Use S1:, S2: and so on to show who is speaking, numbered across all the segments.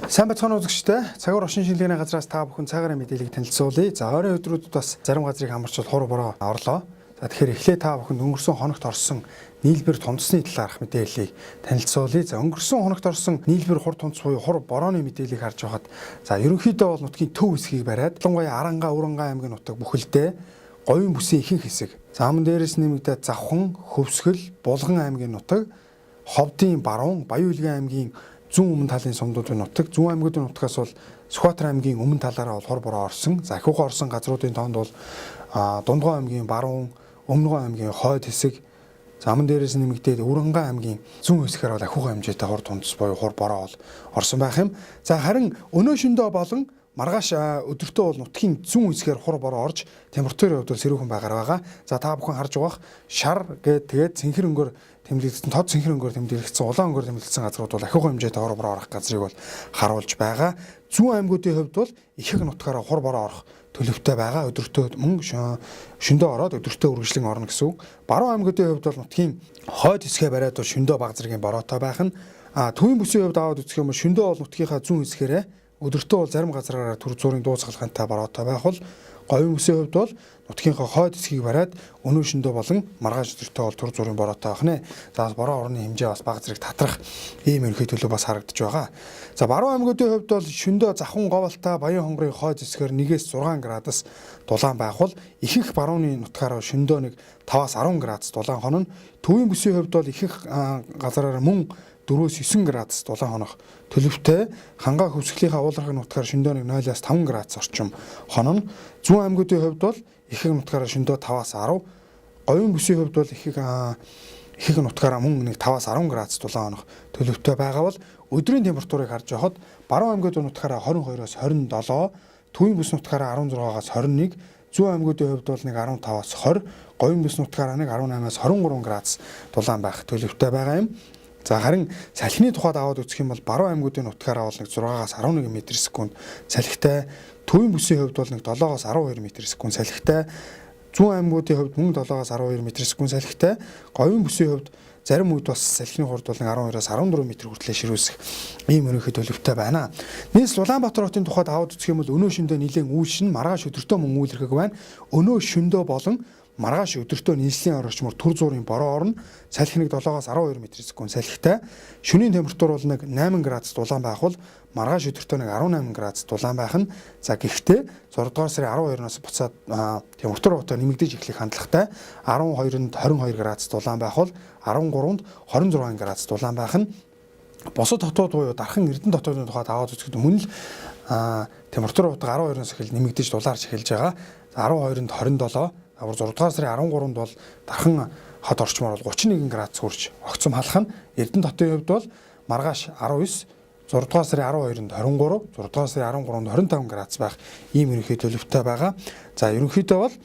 S1: Сайн бацхан үзэгчтэй цагаар оршин шинжилгээний газраас та бүхэн цагаараа мэдээллийг танилцуулъя. За ойрын өдрүүдэд бас зарим газрыг хамарчул хур бороо орлоо. За тэгэхээр эхлээд та бүхэнд өнгөрсөн хоногт орсон нийлбэр тунцны талаарх мэдээллийг танилцуулъя. За өнгөрсөн хоногт орсон нийлбэр хур тунц буюу хур борооны мэдээллийг харж байхад за ерөнхийдөө бол нутгийн төв хэсгийг бариад ялангуяа Аранга, Уранга аймгийн нутаг бүхэлдээ говийн бүсийн ихэнх хэсэг. За мөн дээрээс нэмэгдээд Завхан, Хөвсгөл, Булган аймгийн нутаг, Ховдын баруун, Баян-Улгийн аймгийн зүүн өмнө талын сумдуудын нутаг, зүүн аймагуудын нутгаас бол Сүхбаатар аймгийн өмнө талаараа бол хор бороо орсон. За ихүүхэн орсон газруудын тоонд бол Дундгой аймгийн баруун, Өмнөгов аймгийн хойд хэсэг, за мөн дээрээс нэмэгдээд Уранга аймгийн зүүн хэсгээр бол ихүүхэн хэмжээтэй хор тунцс буюу хор бороо бол орсон байх юм. За харин өнөө шөнөдөө болон маргааш өдөртөө бол нутгийн зүүн хэсгээр хур бороо орж температурын хувьд сэрүүхэн байгаар байгаа. За та бүхэн харж байгаа шар тэгээд цэнхэр өнгөөр тэмдэглэгдсэн тод цэнхэр өнгөөр тэмдэглэгдсэн улаан өнгөөр тэмдэглэгдсэн газрууд бол ахиухан хэмжээтэй хур бороо орох газрыг бол харуулж байгаа. Зүүн аймагуудын хувьд бол ихэнх нутгаараа хур бороо орох төлөвтэй байгаа. Өдөртөө мөн шөндөө ороод өдөртөө үргэлжлэн орно гэсэн үг. Баруун аймагуудын хувьд бол нутгийн хойд хэсгээ бариад бол шөндөө баг зэргийн бороотой байх нь. Төвийн бүсийн хувьд аваад үзэх юм бол шөндөө бол нутгийнхаа зүүн хэсгээрээ өдөртөө бол зарим газраараа төр зуурын дуусгалгантай бороотой байх бол говийн бүсийн хувьд бол нутгийнхаа хойд хэсгийг бариад өнөө шөндөө болон маргааш өдөртөө бол төр зуурын бороотой байх нэ. За бороо орны хэмжээ бас баг зэрэг татрах ийм ерөнхий төлөв бас харагдаж байгаа. За баруун аймагуудын хувьд бол шөндөө Завхан, Говьалтай, Баян хонгорын хойд хэсгээр 1-6 градус дулаан байх бол ихэнх барууны нутгаараа шөндөө нэг 5-10 градус дулаан хонно. Төвийн бүсийн хувьд бол ихэнх газараар мөн 4-9 градус дулаан хонох төлөвтэй. Хангаа Хөвсгөлийн уулархаг нутгаар шөндөө нэг 0-5 градус орчим хонно. Зүүн аймагуудын хувьд бол ихэнх нутгаараа шөндөө 5-10, говийн бүсийн хувьд бол ихэнх нутгаараа мөн нэг 5-10 градус дулаан хонох төлөвтэй байгаа бол өдрийн температурыг харж байхад баруун аймагуудын нутгаараа 22-оос 27, төвийн бүс нутгаараа 16-аас 21, зүүн аймагуудын хувьд бол нэг 15-аас 20, говийн бүс нутгаараа нэг 18-аас 23 градус дулаан байх төлөвтэй байгаа юм. За харин салхины тухайд аваад үзэх юм бол баруун аймагуудын нутгаараа бол нэг 6-аас 11 м/сек салхитай, төвийн бүсийн хувьд бол нэг 7-аас 12 м/сек салхитай, зүүн аймагуудын хувьд мөн 7-аас 12 м/сек салхитай, говийн бүсийн хувьд зарим үед бас салхины хурд бол 12-аас 14 м хүртлээр ширүүсэх ийм ерөнхий төлөвтэй байна. Нийс Улаанбаатар хотын тухайд аваад үзэх юм бол өнөө шөндөө нэлээд үйлшин, маргааш өдөртөө мөн үйлэрхэг байна. Өнөө шөндөө болон маргааш өдөртөө нийслэлийн орчмоор төр зуурын бороо орно. Салхи нэг 7-аас 12 м/сек салхитай. Шөнийн температур бол нэг 8 градус дулаан байх бол маргааш өдөртөө нэг 18 градус дулаан байх нь. За гэхдээ 6 дугаар сарын 12-наас буцаад температур нэмэгдэж эхлэх хандлагатай. 12-нд 22 градус дулаан байх бол 13-нд 26 градус дулаан байх нь. Босод хотууд буюу дархан Эрдэнэ хотуудын тухайд аваад үзэхэд мөн л температур 12-оос эхэл нэмэгдэж дулаарч эхэлж байгаа. 12-нд 27, 6 дугаар сарын 13-нд бол дархан хот орчмоор бол 31 градус хүрч огцом халах нь. Эрдэнэ хотын хувьд бол маргааш 19, 6 дугаар сарын 12-нд 23, 6 дугаар сарын 13-нд 25 градус байх ийм ерөнхий төлөвтэй байгаа. За ерөнхийдөө бол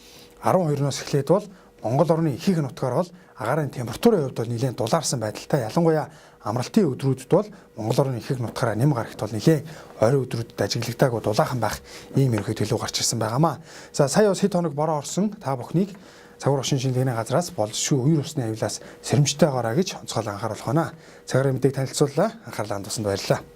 S1: 12-оос эхлээд бол Монгол орны ихэнх нутгаар бол агаарын температурын хувьд бол нэлээд дулаарсан байдалтай. Ялангуяа амралтын өдрүүдэд бол Монгол орны ихэнх нутгаараа нэм гарагт бол нэлээд орой өдрүүдэд ажиглагдаагүй дулаахан байх ийм ерөнхий төлөв гарч ирсэн байгаамаа. За сая бас хэд хоног бороо орсон та бүхнийг цагаар оршин шинжилгээний газраас болзошгүй үер усны аюулаас сэрэмжтэй гараа гэж онцгойлон анхааруулах байна. Цагаар мэдээ танилцууллаа. Анхаарлаа хандуулсанд баярлалаа.